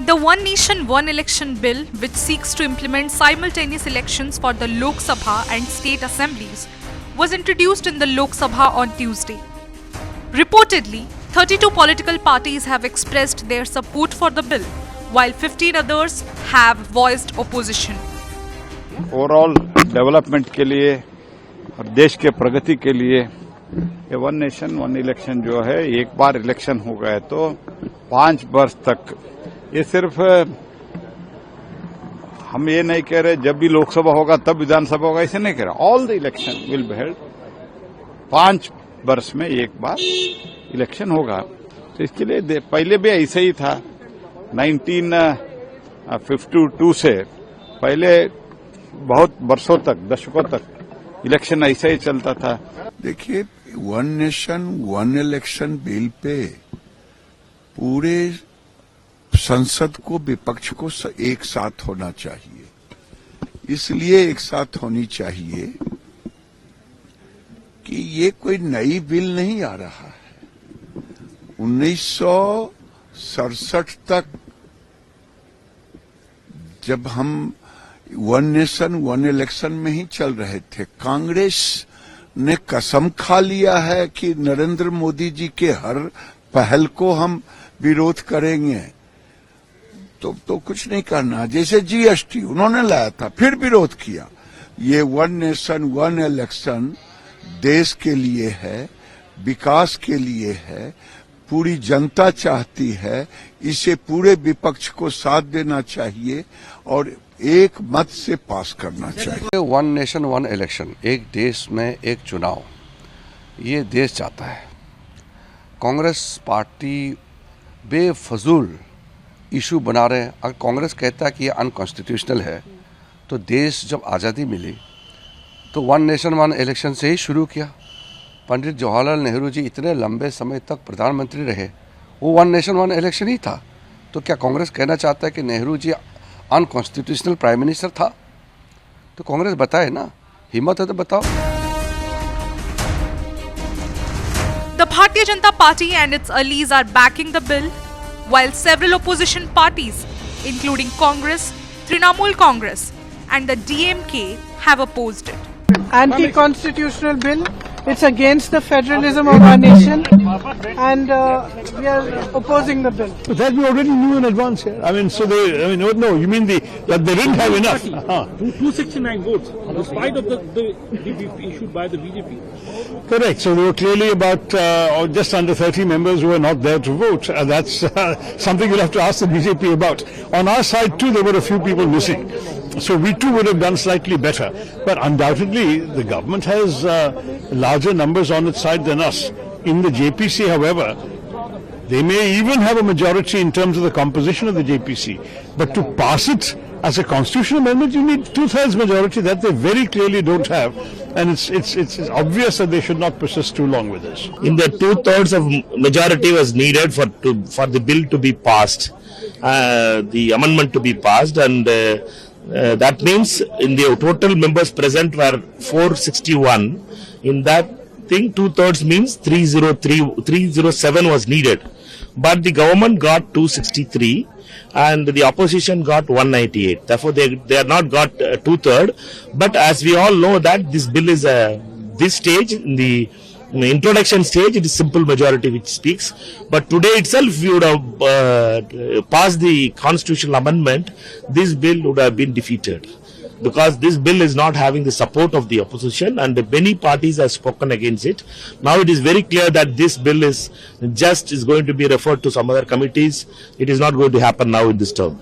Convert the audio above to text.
The One Nation, One Election Bill, which seeks to implement simultaneous elections for the Lok Sabha and state assemblies, was introduced in the Lok Sabha on Tuesday. Reportedly, 32 political parties have expressed their support for the bill, while 15 others have voiced opposition. Overall development के लिए और देश के प्रगति के लिए ये one nation one election जो है, एक बार इलेक्शन हो गए तो 5 वर्ष तक, ये सिर्फ हम ये नहीं कह रहे जब भी लोकसभा होगा तब विधानसभा होगा, ऐसे नहीं कह रहे. All the election will be held. 5 वर्ष में एक बार इलेक्शन होगा. तो इसके लिए पहले भी ऐसे ही था. 1952 से पहले बहुत वर्षों तक, दशकों तक इलेक्शन ऐसे ही चलता था. देखिए, one nation one election bill pay पूरे संसद को, विपक्ष को एक साथ होना चाहिए. इसलिए एक साथ होनी चाहिए कि ये कोई नई बिल नहीं आ रहा है. 1967 तक जब हम वन नेशन वन इलेक्शन में ही चल रहे थे, कांग्रेस ने कसम खा लिया है कि नरेंद्र मोदी जी के हर पहल को हम विरोध करेंगे. तो कुछ नहीं करना. जैसे जीएसटी उन्होंने लाया था, फिर विरोध किया. ये वन नेशन वन इलेक्शन देश के लिए है, विकास के लिए है, पूरी जनता चाहती है. इसे पूरे विपक्ष को साथ देना चाहिए और एक मत से पास करना चाहिए. वन नेशन वन इलेक्शन, एक देश में एक चुनाव, ये देश चाहता है. कांग्रेस पार्टी बेफजूल इशू बना रहे हैं. अगर कांग्रेस कहता है कि ये अनकॉन्स्टिट्यूशनल है, तो देश जब आज़ादी मिली तो वन नेशन वन इलेक्शन से ही शुरू किया. पंडित जवाहरलाल नेहरू जी इतने लंबे समय तक प्रधानमंत्री रहे, वो वन नेशन वन इलेक्शन ही था. तो क्या कांग्रेस कहना चाहता है कि Nehru ji unconstitutional prime minister था? तो कांग्रेस बताए ना, हिम्मत है तो बताओ. The Bharatiya Janata Party and its allies are backing the bill, while several opposition parties, including Congress, Trinamool Congress, and the DMK, have opposed it. Anti-constitutional bill. It's against the federalism of our nation, and we are opposing the bill. But that we already knew in advance. I mean, so they. I mean, no. You mean that they didn't have enough? 269 votes, despite of the issued by the BJP. Correct. So there were clearly about just under 30 members who were not there to vote. That's something you'll have to ask the BJP about. On our side too, there were a few people missing. So we too would have done slightly better. But undoubtedly, the government has larger numbers on its side than us. In the JPC, however, they may even have a majority in terms of the composition of the JPC. But to pass it as a constitutional amendment, you need 2/3 majority that they very clearly don't have. And it's obvious that they should not persist too long with this. In the 2/3 of majority was needed for the bill to be passed, the amendment to be passed, and that means in the total members present were 461. In that thing, 2/3 means 307 was needed. But the government got 263 and the opposition got 198. Therefore, they are not got 2/3. But as we all know that this bill is this stage, in the introduction stage, it is simple majority which speaks. But today itself, if you would have passed the constitutional amendment, this bill would have been defeated. Because this bill is not having the support of the opposition and many parties have spoken against it. Now it is very clear that this bill is going to be referred to some other committees. It is not going to happen now in this term.